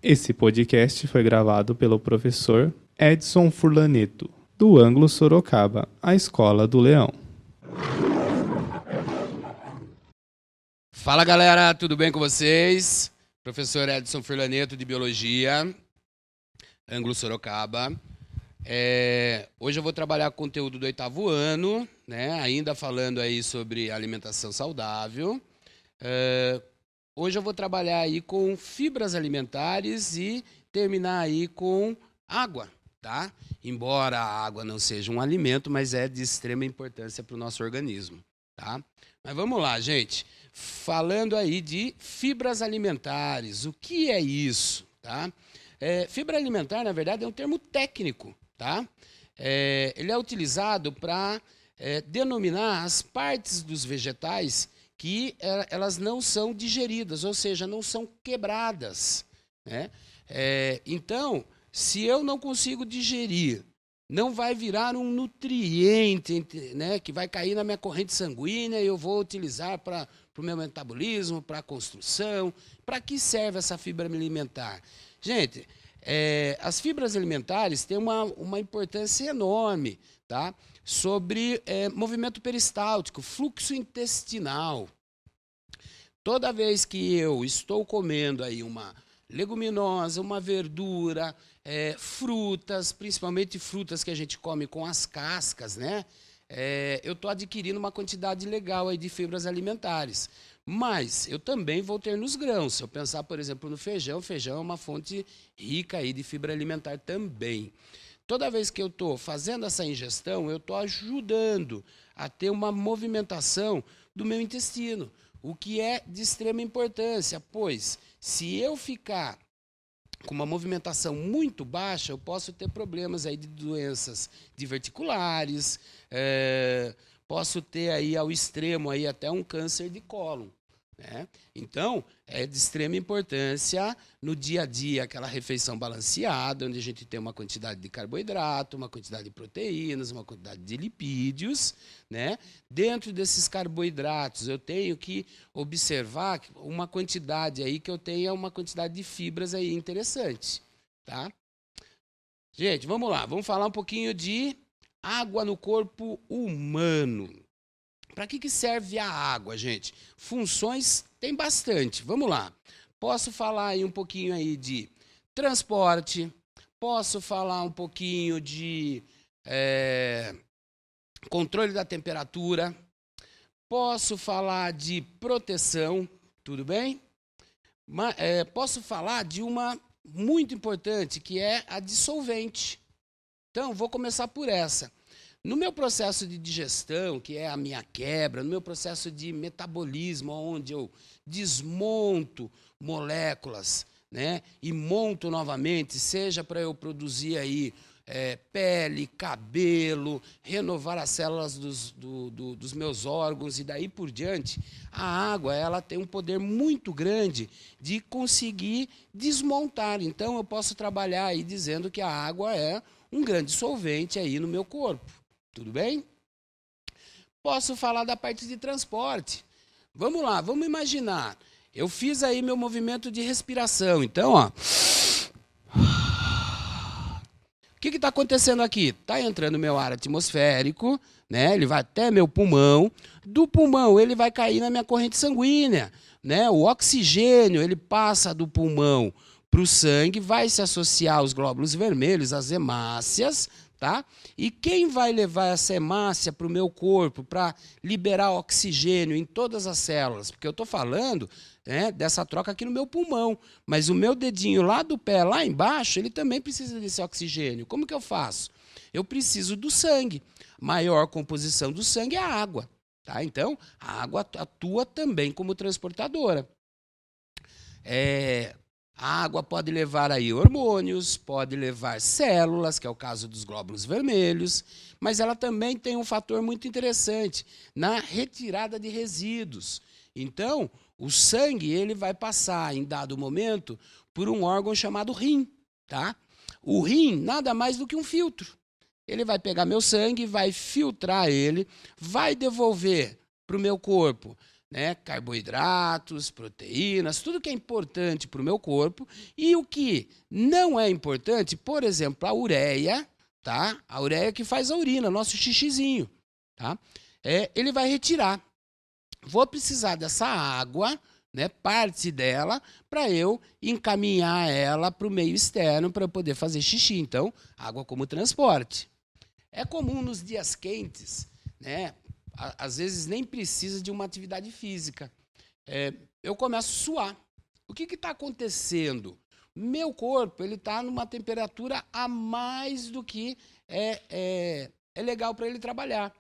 Esse podcast foi gravado pelo professor Edson Furlaneto, do Ângulo Sorocaba, a Escola do Leão. Fala galera, tudo bem com vocês? Professor Edson Furlaneto de Biologia, Ângulo Sorocaba. Hoje eu vou trabalhar com conteúdo do 8º ano, né? Ainda falando aí sobre alimentação saudável. Hoje eu vou trabalhar aí com fibras alimentares e terminar aí com água, tá? Embora a água não seja um alimento, mas é de extrema importância para o nosso organismo, tá? Mas vamos lá, gente. Falando aí de fibras alimentares, o que é isso, tá? Fibra alimentar, na verdade, é um termo técnico, tá? Ele é utilizado para denominar as partes dos vegetais que elas não são digeridas, ou seja, não são quebradas, né? Então, se eu não consigo digerir, não vai virar um nutriente, né, que vai cair na minha corrente sanguínea e eu vou utilizar para o meu metabolismo, para a construção. Para que serve essa fibra alimentar? Gente, as fibras alimentares têm uma importância enorme, tá? Sobre movimento peristáltico, fluxo intestinal. Toda vez que eu estou comendo aí uma leguminosa, uma verdura, frutas, principalmente frutas que a gente come com as cascas, né? Eu estou adquirindo uma quantidade legal aí de fibras alimentares. Mas eu também vou ter nos grãos. Se eu pensar, por exemplo, no feijão, o feijão é uma fonte rica aí de fibra alimentar também. Toda vez que eu estou fazendo essa ingestão, eu estou ajudando a ter uma movimentação do meu intestino, o que é de extrema importância, pois se eu ficar com uma movimentação muito baixa, eu posso ter problemas aí de doenças diverticulares, posso ter aí ao extremo aí até um câncer de cólon, né? Então, é de extrema importância no dia a dia aquela refeição balanceada, onde a gente tem uma quantidade de carboidrato, uma quantidade de proteínas, uma quantidade de lipídios, né? Dentro desses carboidratos, eu tenho que observar uma quantidade aí que eu tenha uma quantidade de fibras aí interessante, tá? Gente, vamos lá, vamos falar um pouquinho de água no corpo humano. Para que serve a água, gente? Funções tem bastante. Vamos lá. Posso falar aí um pouquinho aí de transporte, posso falar um pouquinho de controle da temperatura, posso falar de proteção, tudo bem? Posso falar de uma muito importante, que é a dissolvente. Então, vou começar por essa. No meu processo de digestão, que é a minha quebra, no meu processo de metabolismo, onde eu desmonto moléculas, né, e monto novamente, seja para eu produzir aí pele, cabelo, renovar as células dos meus órgãos e daí por diante, a água ela tem um poder muito grande de conseguir desmontar. Então, eu posso trabalhar aí dizendo que a água é um grande solvente aí no meu corpo. Tudo bem? Posso falar da parte de transporte. Vamos lá, vamos imaginar. Eu fiz aí meu movimento de respiração. Então, ó. O que está acontecendo aqui? Está entrando meu ar atmosférico, né? Ele vai até meu pulmão. Do pulmão, ele vai cair na minha corrente sanguínea, né? O oxigênio, ele passa do pulmão para o sangue, vai se associar aos glóbulos vermelhos, às hemácias, tá? E quem vai levar essa hemácia para o meu corpo para liberar oxigênio em todas as células? Porque eu estou falando, né, dessa troca aqui no meu pulmão, mas o meu dedinho lá do pé, lá embaixo, ele também precisa desse oxigênio. Como que eu faço? Eu preciso do sangue. Maior composição do sangue é a água, tá? Então, a água atua também como transportadora. A água pode levar aí hormônios, pode levar células, que é o caso dos glóbulos vermelhos, mas ela também tem um fator muito interessante na retirada de resíduos. Então, o sangue ele vai passar, em dado momento, por um órgão chamado rim, tá? O rim nada mais do que um filtro. Ele vai pegar meu sangue, vai filtrar ele, vai devolver para o meu corpo né, carboidratos, proteínas, tudo que é importante para o meu corpo. E o que não é importante, por exemplo, a ureia, tá? A ureia que faz a urina, nosso xixizinho, tá? Ele vai retirar. Vou precisar dessa água, né, parte dela, para eu encaminhar ela para o meio externo para eu poder fazer xixi. Então, água como transporte. É comum nos dias quentes, né? Às vezes nem precisa de uma atividade física. Eu começo a suar. O que está acontecendo? Meu corpo está numa temperatura a mais do que é legal para ele trabalhar.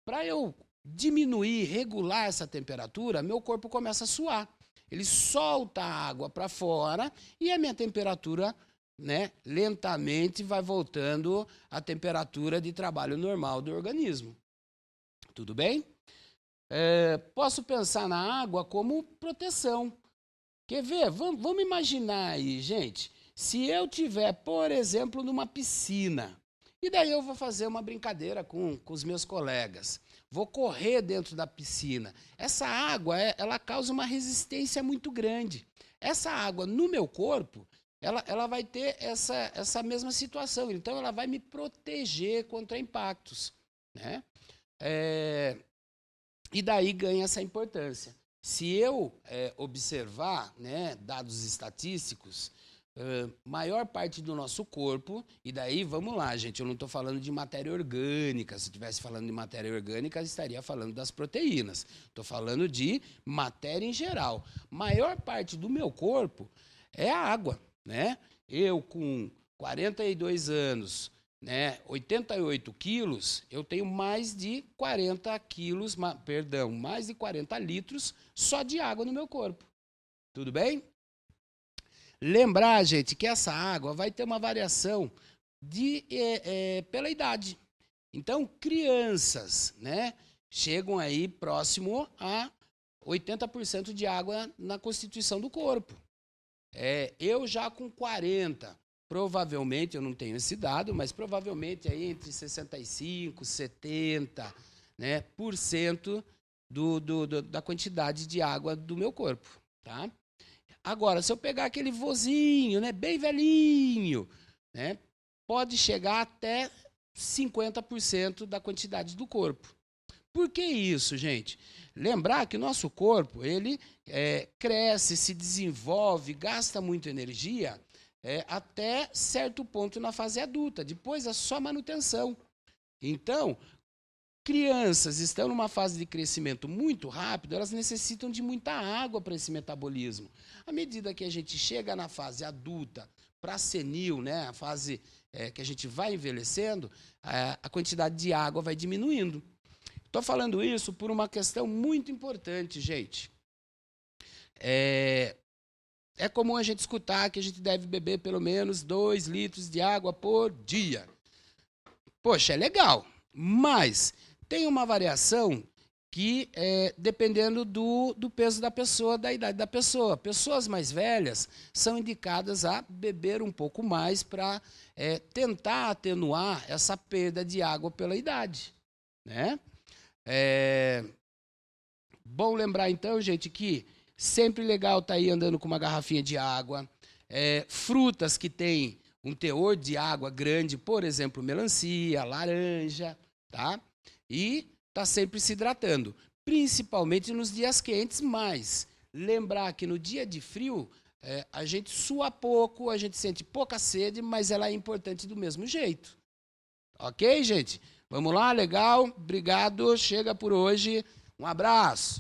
Para eu diminuir, regular essa temperatura, meu corpo começa a suar. Ele solta a água para fora e a minha temperatura, né, lentamente vai voltando à temperatura de trabalho normal do organismo. Tudo bem? Posso pensar na água como proteção. Quer ver? Vamos imaginar aí, gente. Se eu tiver, por exemplo, numa piscina, e daí eu vou fazer uma brincadeira com os meus colegas. Vou correr dentro da piscina. Essa água, ela causa uma resistência muito grande. Essa água no meu corpo, ela vai ter essa mesma situação. Então, ela vai me proteger contra impactos, né? E daí ganha essa importância. Se eu observar, né, dados estatísticos, maior parte do nosso corpo, e daí vamos lá, gente, eu não estou falando de matéria orgânica. Se eu estivesse falando de matéria orgânica, eu estaria falando das proteínas. Estou falando de matéria em geral. Maior parte do meu corpo é a água, né? Eu com 42 anos, né, 88 quilos, eu tenho mais de 40 quilos, mais de 40 litros só de água no meu corpo. Tudo bem? Lembrar, gente, que essa água vai ter uma variação pela idade. Então, crianças, né, chegam aí próximo a 80% de água na constituição do corpo. Eu já com 40, provavelmente, eu não tenho esse dado, mas provavelmente aí entre 65% e 70%, né, da quantidade de água do meu corpo, tá? Agora, se eu pegar aquele vozinho, né, bem velhinho, né, pode chegar até 50% da quantidade do corpo. Por que isso, gente? Lembrar que o nosso corpo, ele cresce, se desenvolve, gasta muita energia até certo ponto na fase adulta. Depois é só manutenção. Então, crianças estão numa fase de crescimento muito rápido, elas necessitam de muita água para esse metabolismo. À medida que a gente chega na fase adulta, para senil, né, a fase que a gente vai envelhecendo, a quantidade de água vai diminuindo. Estou falando isso por uma questão muito importante, gente. É comum a gente escutar que a gente deve beber pelo menos 2 litros de água por dia. Poxa, é legal, mas tem uma variação que dependendo do peso da pessoa, da idade da pessoa. Pessoas mais velhas são indicadas a beber um pouco mais para tentar atenuar essa perda de água pela idade, né? Bom lembrar, então, gente, que sempre legal estar aí andando com uma garrafinha de água. Frutas que têm um teor de água grande, por exemplo, melancia, laranja, tá? E tá sempre se hidratando, principalmente nos dias quentes, mas lembrar que no dia de frio, a gente sua pouco, a gente sente pouca sede, mas ela é importante do mesmo jeito. Ok, gente? Vamos lá, legal? Obrigado, chega por hoje. Um abraço.